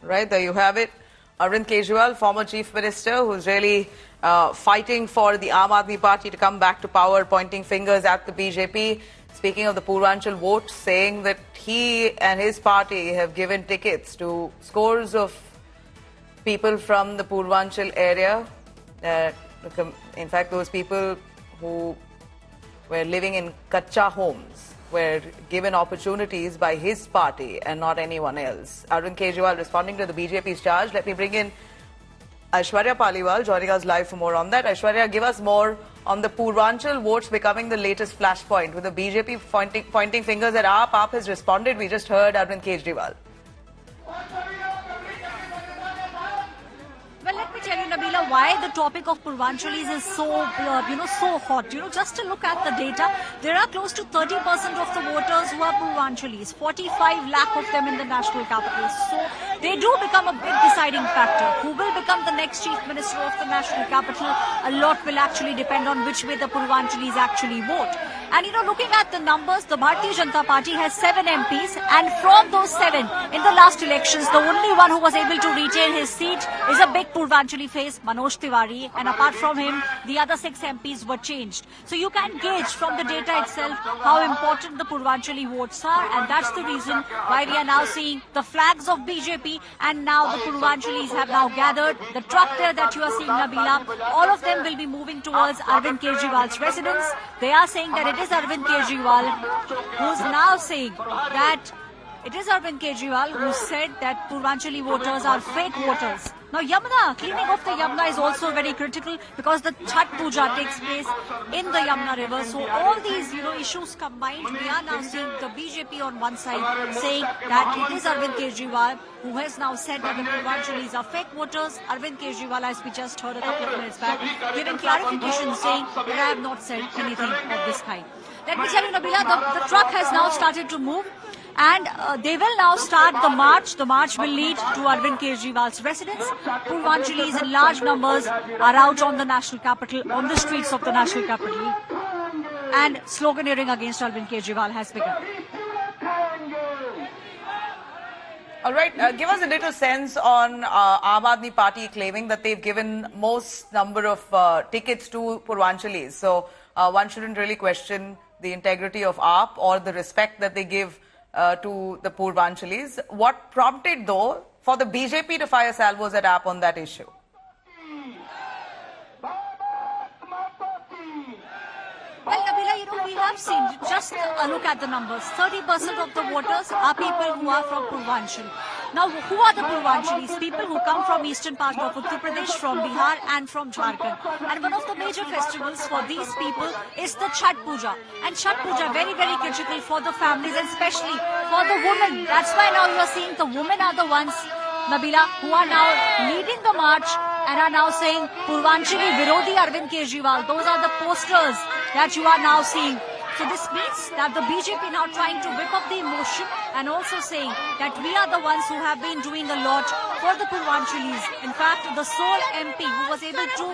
Right, there you have it. Arvind Kejriwal, former Chief Minister, who's really fighting for the Aam Aadmi Party to come back to power, pointing fingers at the BJP. Speaking of the Purvanchal vote, saying that he and his party have given tickets to scores of people from the Purvanchal area. In fact, those people who were living in Kacha homes were given opportunities by his party and not anyone else. Arvind Kejriwal responding to the BJP's charge. Let me bring in Aishwarya Paliwal joining us live for more on that. Aishwarya, give us more on the Purvanchal votes becoming the latest flashpoint with the BJP pointing fingers at AAP. AAP has responded. We just heard Arvind Kejriwal. Well, let me tell you, Nabila, why the topic of Purvanchalis is so, so hot. Just to look at the data, there are close to 30% of the voters who are Purvanchalis, 45 lakh of them in the national capital. So they do become a big deciding factor. Who will become the next chief minister of the national capital? A lot will actually depend on which way the Purvanchalis actually vote. And looking at the numbers, the Bharatiya Janata Party has 7 MPs, and from those 7, in the last elections, the only one who was able to retain his seat is a big Purvanchali face, Manoj Tiwari, and apart from him, the other 6 MPs were changed. So you can gauge from the data itself how important the Purvanchali votes are, and that's the reason why we are now seeing the flags of BJP, and now the Purvanchalis have now gathered. The truck there that you are seeing, Nabila, all of them will be moving towards Arvind Kejriwal's residence. They are saying that it is Arvind Kejriwal who's now saying that it is Arvind Kejriwal who said that Purvanchali voters are fake voters. Now, Yamuna, cleaning of the Yamuna is also very critical because the Chhat Puja takes place in the Yamuna River. So all these, issues combined, we are now seeing the BJP on one side saying that it is Arvind Kejriwal who has now said that the Purvanchalis are fake voters. Arvind Kejriwal, as we just heard a couple of minutes back, giving clarification saying that I have not said anything of this kind. Let me tell you, Nabila, the truck has now started to move. And they will now start the march. The march will lead to Arvind Kejriwal's residence. Purvanchalis in large numbers are out on the national capital, on the streets of the national capital. And sloganeering against Arvind Kejriwal has begun. All right, give us a little sense on Aam Aadmi Party claiming that they've given most number of tickets to Purvanchalis. So one shouldn't really question the integrity of AAP or the respect that they give to the Purvanchalis. What prompted, though, for the BJP to fire salvos at AAP on that issue? Well, Nabila, we have seen, just a look at the numbers. 30% of the voters are people who are from Purvanchal. Now, who are the Purvanchalis? People who come from eastern part of Uttar Pradesh, from Bihar and from Jharkhand. And one of the major festivals for these people is the Chhat Puja. And Chhat Puja, very, very critical for the families, and especially for the women. That's why now you are seeing the women are the ones, Nabila, who are now leading the march and are now saying Purvanchali Virodhi Arvind Kejriwal. Those are the posters that you are now seeing. So this means that the BJP now trying to whip up the emotion and also saying that we are the ones who have been doing a lot for the Purvanchalis. In fact, the sole MP who was able to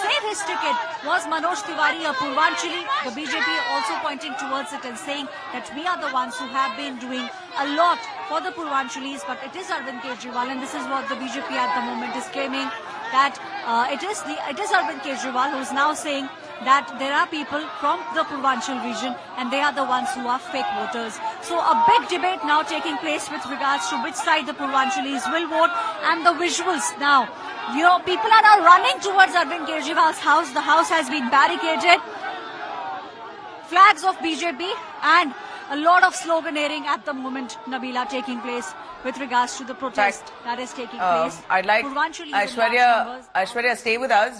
save his ticket was Manoj Tiwari, a Purvanchali. The BJP also pointing towards it and saying that we are the ones who have been doing a lot for the Purvanchalis, but it is Arvind Kejriwal, and this is what the BJP at the moment is claiming, that it is Arvind Kejriwal who is now saying that there are people from the Purvanchal region and they are the ones who are fake voters. So a big debate now taking place with regards to which side the Purvanchalis will vote, and the visuals now. People are now running towards Arvind Kejriwal's house. The house has been barricaded. Flags of BJP and a lot of sloganeering at the moment, Nabila, taking place with regards to the protest that is taking place. I'd like Aishwarya, stay with us.